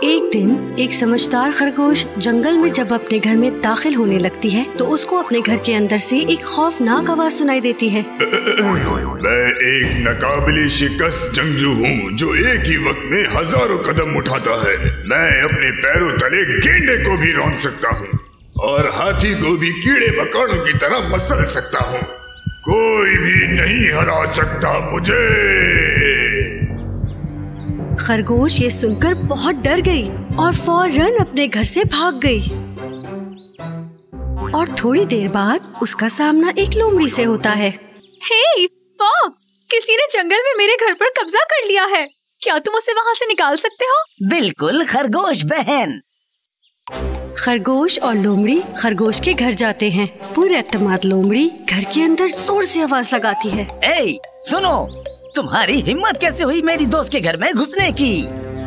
एक दिन एक समझदार खरगोश जंगल में जब अपने घर में दाखिल होने लगती है तो उसको अपने घर के अंदर से एक खौफनाक आवाज सुनाई देती है। मैं एक नाकाबिले शिकस्त जंगजू हूँ जो एक ही वक्त में हजारों कदम उठाता है। मैं अपने पैरों तले गेंडे को भी रौंद सकता हूँ और हाथी को भी कीड़े मकोड़ों की तरह मसल सकता हूँ। कोई भी नहीं हरा सकता मुझे। खरगोश ये सुनकर बहुत डर गई और फौरन अपने घर से भाग गई। और थोड़ी देर बाद उसका सामना एक लोमड़ी से होता है। हे फॉक्स, किसी ने जंगल में मेरे घर पर कब्जा कर लिया है। क्या तुम उसे वहाँ से निकाल सकते हो? बिल्कुल खरगोश बहन। खरगोश और लोमड़ी खरगोश के घर जाते हैं। पूरे एतमाद लोमड़ी घर के अंदर जोर से आवाज लगाती है। ए, सुनो, तुम्हारी हिम्मत कैसे हुई मेरी दोस्त के घर में घुसने की?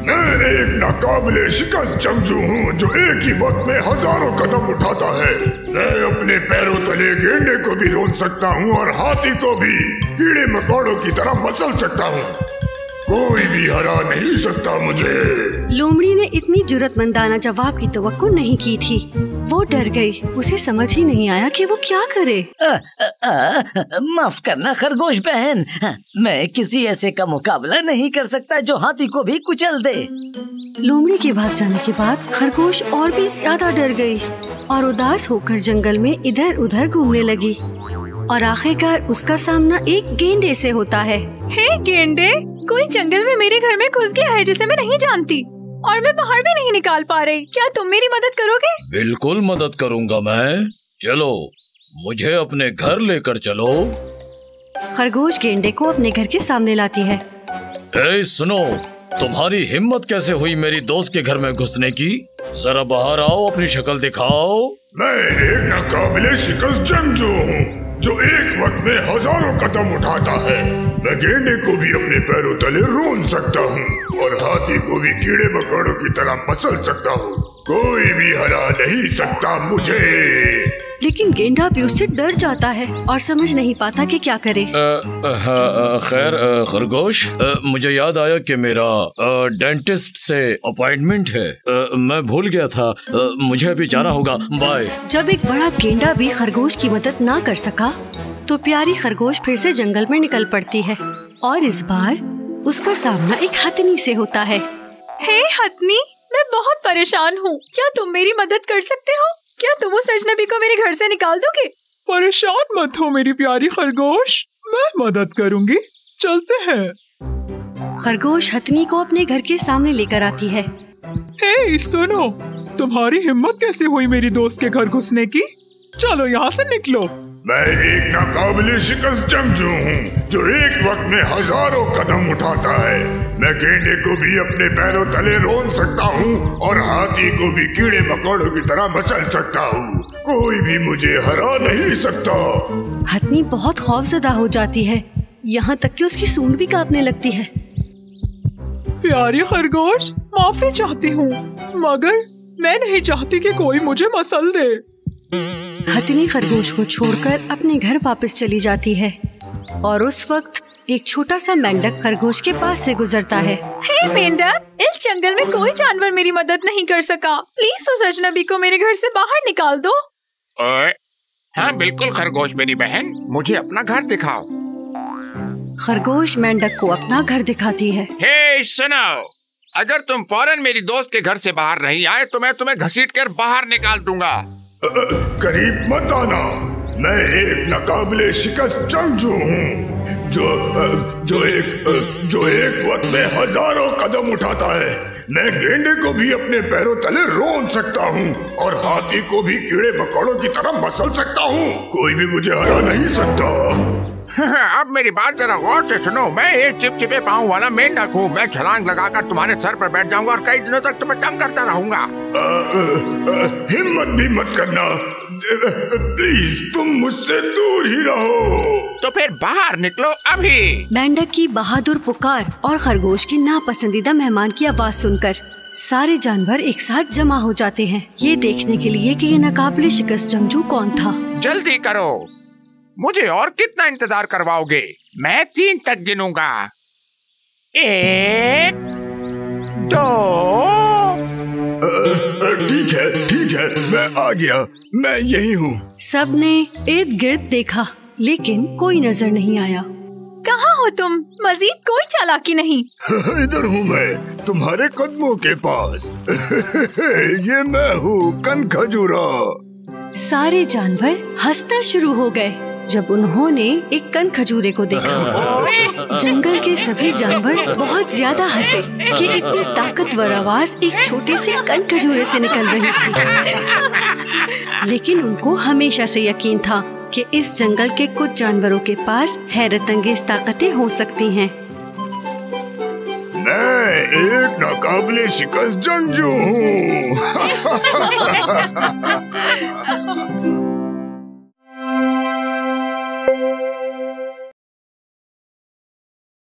मैं एक नाकाबिले शिकस्त जंगजू हूँ जो एक ही वक्त में हजारों कदम उठाता है। मैं अपने पैरों तले गेंडे को भी रौंद सकता हूँ और हाथी को भी कीड़े मकोड़ों की तरह मसल सकता हूँ। कोई भी हरा नहीं सकता मुझे। लोमड़ी ने इतनी जुर्रतमंदाना जवाब की तवक्को नहीं की थी। वो डर गई। उसे समझ ही नहीं आया कि वो क्या करे। माफ करना खरगोश बहन, मैं किसी ऐसे का मुकाबला नहीं कर सकता जो हाथी को भी कुचल दे। लोमड़ी के भाग जाने के बाद खरगोश और भी ज्यादा डर गई और उदास होकर जंगल में इधर उधर घूमने लगी और आखिरकार उसका सामना एक गेंडे से होता है। हे गेंडे, कोई जंगल में मेरे घर में घुस गया है जिसे मैं नहीं जानती और मैं बाहर भी नहीं निकाल पा रही। क्या तुम मेरी मदद करोगे? बिल्कुल मदद करूंगा मैं। चलो, मुझे अपने घर लेकर चलो। खरगोश गेंडे को अपने घर के सामने लाती है। सुनो, तुम्हारी हिम्मत कैसे हुई मेरी दोस्त के घर में घुसने की? जरा बाहर आओ, अपनी शक्ल दिखाओ। मैं एक नाकाबिले शिकस्त जंगजू हूँ जो एक वक्त में हजारों कदम उठाता है। मैं गेंडे को भी अपने पैरों तले रौंद सकता हूँ और हाथी को भी कीड़े मकोड़ों की तरह मसल सकता हूँ। कोई भी हरा नहीं सकता मुझे। लेकिन गेंडा भी उससे डर जाता है और समझ नहीं पाता कि क्या करे। खैर खरगोश, मुझे याद आया कि मेरा डेंटिस्ट से अपॉइंटमेंट है। मैं भूल गया था। मुझे अभी जाना होगा। बाय। जब एक बड़ा गेंडा भी खरगोश की मदद ना कर सका तो प्यारी खरगोश फिर से जंगल में निकल पड़ती है और इस बार उसका सामना एक हथनी से होता है। हे हथनी, मैं बहुत परेशान हूँ। क्या तुम मेरी मदद कर सकते हो? क्या तुम उस अजनबी को मेरे घर से निकाल दोगे? परेशान मत हो मेरी प्यारी खरगोश, मैं मदद करूँगी। चलते हैं। खरगोश हथनी को अपने घर के सामने लेकर आती है। हे सुनो, तुम्हारी हिम्मत कैसे हुई मेरी दोस्त के घर घुसने की? चलो यहाँ से निकलो। मैं एक नाकाबिले शिकस्त जंगजू हूँ जो एक वक्त में हजारों कदम उठाता है। मैं गेंडे को भी अपने पैरों तले रौंद सकता हूँ और हाथी को भी कीड़े मकोड़ों की तरह मसल सकता हूँ। कोई भी मुझे हरा नहीं सकता। हथनी बहुत खौफजदा हो जाती है, यहाँ तक कि उसकी सूंड भी कांपने लगती है। प्यारी खरगोश, माफी चाहती हूँ, मगर मैं नहीं चाहती कि कोई मुझे मसल दे। हथनी खरगोश को छोड़कर अपने घर वापस चली जाती है और उस वक्त एक छोटा सा मेंढक खरगोश के पास से गुजरता है। हे मेंढक, इस जंगल में कोई जानवर मेरी मदद नहीं कर सका। प्लीज उस अजनबी को मेरे घर से बाहर निकाल दो। हाँ बिल्कुल खरगोश मेरी बहन, मुझे अपना घर दिखाओ। खरगोश मेंढक को अपना घर दिखाती है। हे सुनो, अगर तुम फौरन मेरी दोस्त के घर से बाहर नहीं आए तो मैं तुम्हें घसीट कर बाहर निकाल दूंगा। करीब मत आना। मैं एक नाकाबिले शिकस्त जंगजू हूँ जो एक वक्त में हजारों कदम उठाता है। मैं गेंडे को भी अपने पैरों तले रौंद सकता हूँ और हाथी को भी कीड़े मकोड़ों की तरह मसल सकता हूँ। कोई भी मुझे हरा नहीं सकता। अब मेरी बात जरा गौर से सुनो। मैं एक चिपचिपे पाँव वाला मेंढक हूँ। मैं छलांग लगाकर तुम्हारे सर पर बैठ जाऊंगा और कई दिनों तक तुम्हें तंग करता रहूंगा। हिम्मत भी मत करना, प्लीज तुम मुझसे दूर ही रहो। तो फिर बाहर निकलो अभी। मेंढक की बहादुर पुकार और खरगोश की नापसंदीदा मेहमान की आवाज सुनकर सारे जानवर एक साथ जमा हो जाते हैं, ये देखने के लिए कि ये नाकाबिले शिकस्त जंगजू कौन था। जल्दी करो, मुझे और कितना इंतजार करवाओगे? मैं 3 तक गिनूंगा। 1 2 ठीक है, मैं आ गया, मैं यही हूँ। सबने इर्द गिर्द देखा लेकिन कोई नजर नहीं आया। कहाँ हो तुम? मजीद कोई चालाकी नहीं। इधर हूँ मैं, तुम्हारे कदमों के पास। ये मैं हूँ कनखजूरा। सारे जानवर हंसना शुरू हो गए जब उन्होंने एक कनखजूरे को देखा। जंगल के सभी जानवर बहुत ज्यादा हंसे कि इतनी ताकतवर आवाज एक छोटे से कनखजूरे से निकल रही थी। लेकिन उनको हमेशा से यकीन था कि इस जंगल के कुछ जानवरों के पास हैरत अंगेज ताकतें हो सकती हैं। मैं एक नाकाबिले शिकस्त जंगजू हूँ।